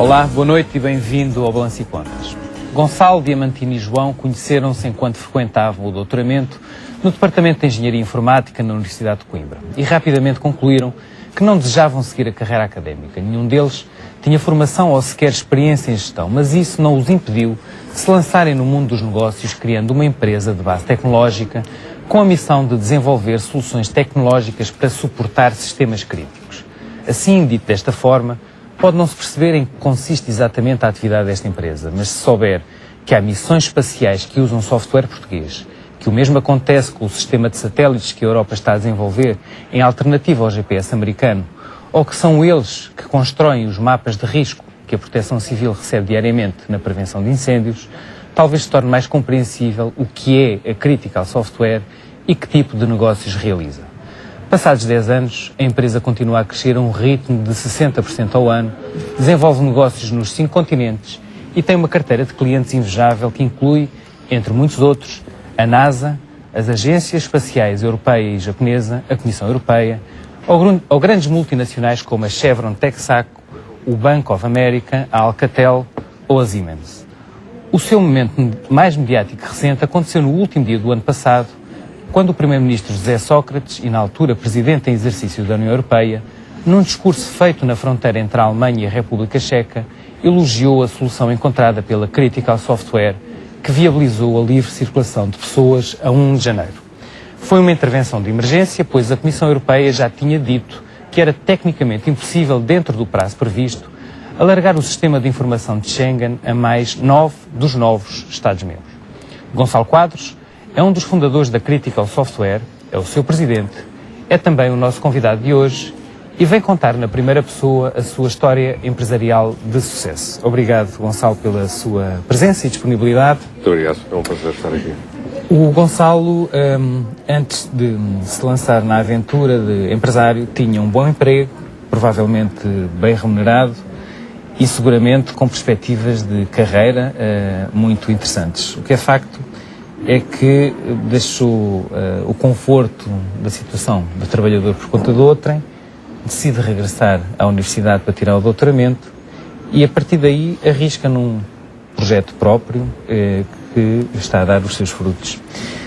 Olá, boa noite e bem-vindo ao Balanço e Contas. Gonçalo, Diamantino e João conheceram-se enquanto frequentavam o doutoramento no Departamento de Engenharia Informática na Universidade de Coimbra e rapidamente concluíram que não desejavam seguir a carreira académica. Nenhum deles tinha formação ou sequer experiência em gestão, mas isso não os impediu de se lançarem no mundo dos negócios, criando uma empresa de base tecnológica com a missão de desenvolver soluções tecnológicas para suportar sistemas críticos. Assim, dito desta forma, pode não se perceber em que consiste exatamente a atividade desta empresa, mas se souber que há missões espaciais que usam software português, que o mesmo acontece com o sistema de satélites que a Europa está a desenvolver em alternativa ao GPS americano, ou que são eles que constroem os mapas de risco que a Proteção Civil recebe diariamente na prevenção de incêndios, talvez se torne mais compreensível o que é a Critical Software e que tipo de negócios realiza. Passados 10 anos, a empresa continua a crescer a um ritmo de 60% ao ano, desenvolve negócios nos 5 continentes e tem uma carteira de clientes invejável que inclui, entre muitos outros, a NASA, as agências espaciais europeia e japonesa, a Comissão Europeia, ou grandes multinacionais como a Chevron Texaco, o Bank of America, a Alcatel ou a Siemens. O seu momento mais mediático recente aconteceu no último dia do ano passado, quando o Primeiro-Ministro José Sócrates, e na altura Presidente em exercício da União Europeia, num discurso feito na fronteira entre a Alemanha e a República Checa, elogiou a solução encontrada pela Critical Software, que viabilizou a livre circulação de pessoas a 1 de janeiro. Foi uma intervenção de emergência, pois a Comissão Europeia já tinha dito que era tecnicamente impossível, dentro do prazo previsto, alargar o sistema de informação de Schengen a mais 9 dos novos Estados-membros. Gonçalo Quadros é um dos fundadores da Critical Software, é o seu presidente, é também o nosso convidado de hoje e vem contar na primeira pessoa a sua história empresarial de sucesso. Obrigado, Gonçalo, pela sua presença e disponibilidade. Muito obrigado, é um prazer estar aqui. O Gonçalo, antes de se lançar na aventura de empresário, tinha um bom emprego, provavelmente bem remunerado e seguramente com perspectivas de carreira muito interessantes. O que é facto é que deixou o conforto da situação de trabalhador por conta de outrem, decide regressar à universidade para tirar o doutoramento e a partir daí arrisca num projeto próprio que está a dar os seus frutos.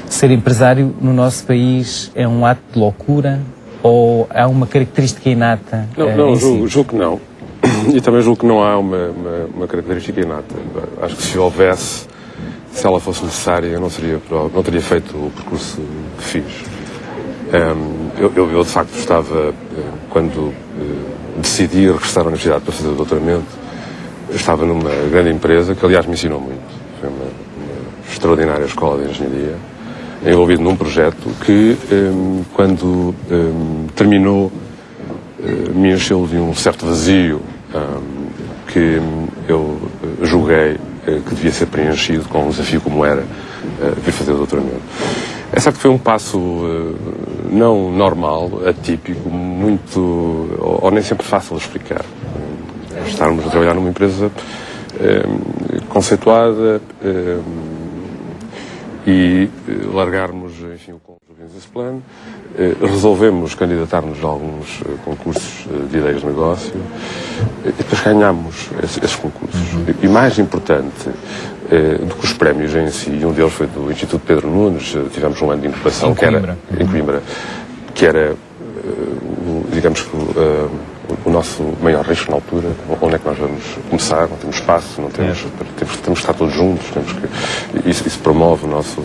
Ser empresário no nosso país é um ato de loucura ou há uma característica inata? Não, julgo que não. E também julgo que não há uma característica inata. Acho que se houvesse, se ela fosse necessária, eu não teria feito o percurso que fiz. Eu de facto estava, quando decidi regressar à universidade para fazer o doutoramento, estava numa grande empresa que aliás me ensinou muito. Foi uma extraordinária escola de engenharia, envolvido num projeto que, quando terminou, me encheu de um certo vazio que eu julguei que devia ser preenchido com um desafio como era vir fazer o doutoramento. É certo que foi um passo não normal, atípico, muito, ou nem sempre fácil de explicar. Estarmos a trabalhar numa empresa conceituada e largarmos, enfim, o Business Plan, resolvemos candidatar-nos a alguns concursos de ideias de negócio e depois ganhámos esses concursos. E mais importante do que os prémios em si, um deles foi do Instituto Pedro Nunes, tivemos um ano de incubação em Coimbra, que era, digamos que o nosso maior risco na altura. Onde é que nós vamos começar? Não temos espaço, temos que estar todos juntos, isso promove o nosso...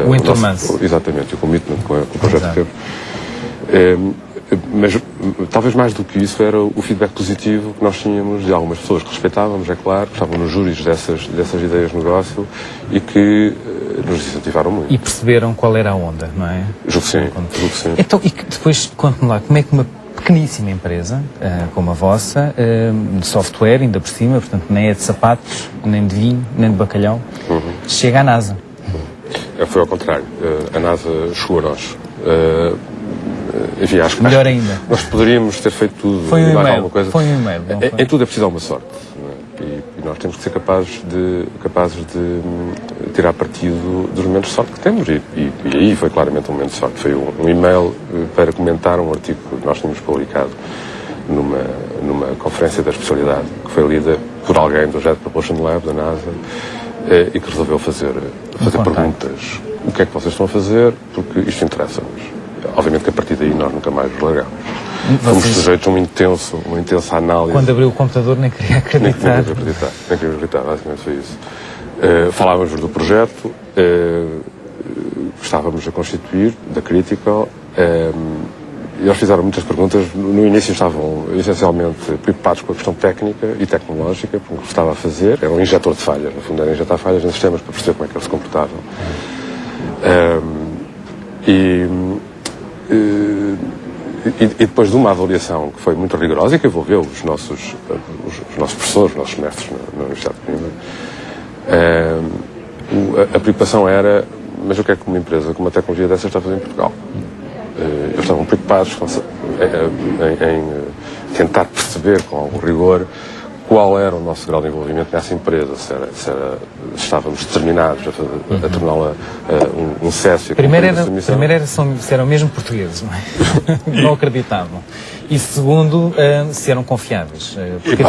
o entormance. Exatamente, o commitment com o projeto que temos. Mas talvez mais do que isso era o feedback positivo que nós tínhamos de algumas pessoas que respeitávamos, é claro, que estavam nos júris dessas ideias de negócio e que nos incentivaram muito. E perceberam qual era a onda, não é? Julgo que sim. Então, e depois, conte-me lá, como é que uma pequeníssima empresa, como a vossa, de software, ainda por cima, portanto, nem é de sapatos, nem de vinho, nem de bacalhau, chega à NASA? Foi ao contrário. A NASA chegou a nós. Enfim, acho que melhor ainda. Nós poderíamos ter feito tudo. Foi um mais e-mail. alguma coisa. Foi um e-mail. Em tudo é preciso uma sorte. E nós temos que ser capazes de tirar partido dos momentos de sorte que temos. E aí foi claramente um momento de sorte. Foi um e-mail para comentar um artigo que nós tínhamos publicado numa conferência da especialidade, que foi lida por alguém do Jet Propulsion Lab, da NASA, e que resolveu fazer perguntas. O que é que vocês estão a fazer? Porque isto interessa-nos. Obviamente que a partir daí nós nunca mais nos largamos. Fomos sujeitos a uma intensa análise. Quando abriu o computador nem queria acreditar. Nem queria acreditar, basicamente foi isso. Falávamos do projeto, estávamos a constituir, da Critical, e eles fizeram muitas perguntas. No início estavam essencialmente preocupados com a questão técnica e tecnológica, porque o que estava a fazer era um injetor de falhas, no fundo era injetar falhas em sistemas para perceber como é que eles se comportavam. E depois de uma avaliação que foi muito rigorosa e que envolveu os nossos professores, os nossos mestres na Universidade de Coimbra, a preocupação era: mas o que é que uma empresa com uma tecnologia dessa está a fazer em Portugal? Eles estavam preocupados em tentar perceber com algum rigor qual era o nosso grau de envolvimento nessa empresa, se estávamos determinados a torná-la um sucesso. Primeiro se eram mesmo portugueses, não é? Não acreditavam. E segundo, se eram confiáveis. Porque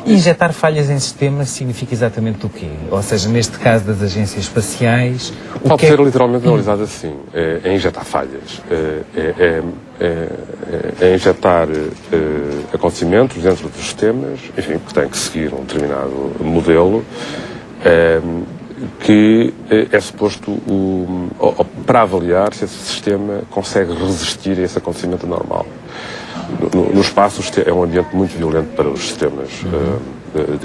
injetar falhas em sistemas significa exatamente o quê? Ou seja, neste caso das agências espaciais... Pode ser literalmente analisado assim. É injetar falhas. É injetar acontecimentos dentro dos sistemas, enfim, que têm que seguir um determinado modelo, que é suposto para avaliar se esse sistema consegue resistir a esse acontecimento normal. No espaço é um ambiente muito violento para os sistemas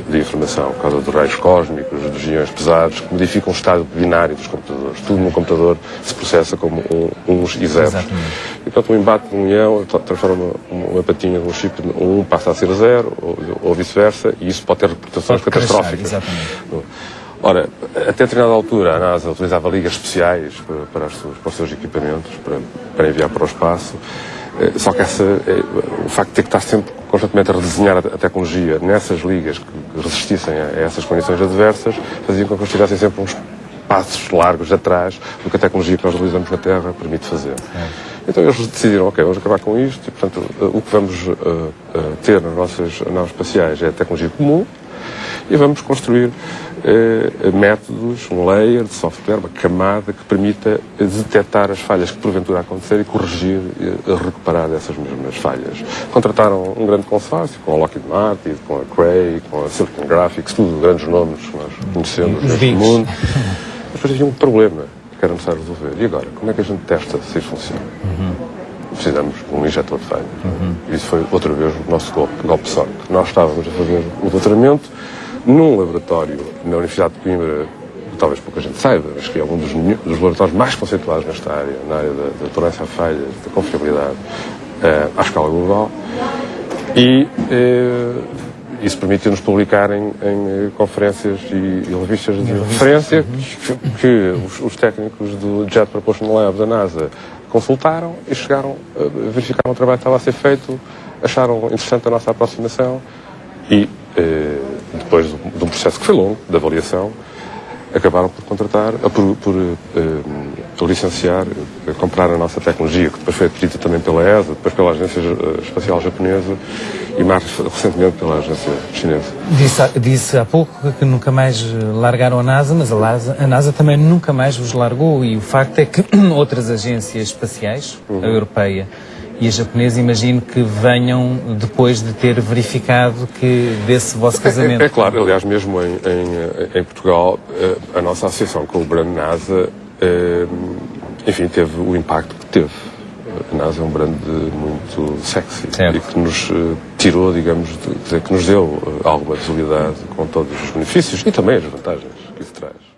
de informação, por causa dos raios cósmicos, dos íons pesados, que modificam o estado binário dos computadores. Tudo no computador se processa como uns e zeros. Exatamente. E, portanto, um embate de um íon transforma uma patinha de um chip, um passa a ser zero, ou vice-versa, e isso pode ter repercussões catastróficas. Exatamente. Ora, até determinada altura a NASA utilizava ligas especiais para os seus equipamentos, para enviar para o espaço. Só que o facto de ter que estar sempre constantemente a redesenhar a tecnologia nessas ligas que resistissem a essas condições adversas fazia com que eles tivessem sempre uns passos largos atrás do que a tecnologia que nós utilizamos na Terra permite fazer. Então eles decidiram, ok, vamos acabar com isto e, portanto, o que vamos ter nas nossas naves espaciais é a tecnologia comum e vamos construir métodos, um layer de software, uma camada que permita detectar as falhas que porventura acontecer e corrigir e recuperar essas mesmas falhas. Contrataram um grande consórcio com a Lockheed Martin, com a Cray, com a Silicon Graphics, tudo grandes nomes que nós conhecemos neste mundo. Mas depois havia um problema que era necessário resolver. E agora, como é que a gente testa se isso funciona? Precisamos de um injetor de falhas. Isso foi outra vez o nosso golpe de sorte. Nós estávamos a fazer o doutoramento num laboratório na Universidade de Coimbra, talvez pouca gente saiba, mas que é um dos laboratórios mais conceituados nesta área, na área da tolerância a falhas, da confiabilidade à escala global, e isso permitiu-nos publicar em conferências e revistas de referência que os técnicos do Jet Propulsion Lab da NASA consultaram e verificaram o trabalho que estava a ser feito, acharam interessante a nossa aproximação e depois de um processo que foi longo, de avaliação, acabaram por contratar, por licenciar, comprar a nossa tecnologia, que depois foi adquirida também pela ESA, depois pela Agência Espacial Japonesa e mais recentemente pela Agência Chinesa. Disse há pouco que nunca mais largaram a NASA, mas a NASA também nunca mais vos largou, e o facto é que outras agências espaciais, a europeia e a japonesa, imagino que venham depois de ter verificado que desse vosso casamento. É claro, aliás, mesmo em Portugal, a nossa associação com o brand NASA, enfim, teve o impacto que teve. A NASA é um brand muito sexy, certo, e que nos tirou, digamos, que nos deu alguma visibilidade com todos os benefícios e também as vantagens que isso traz.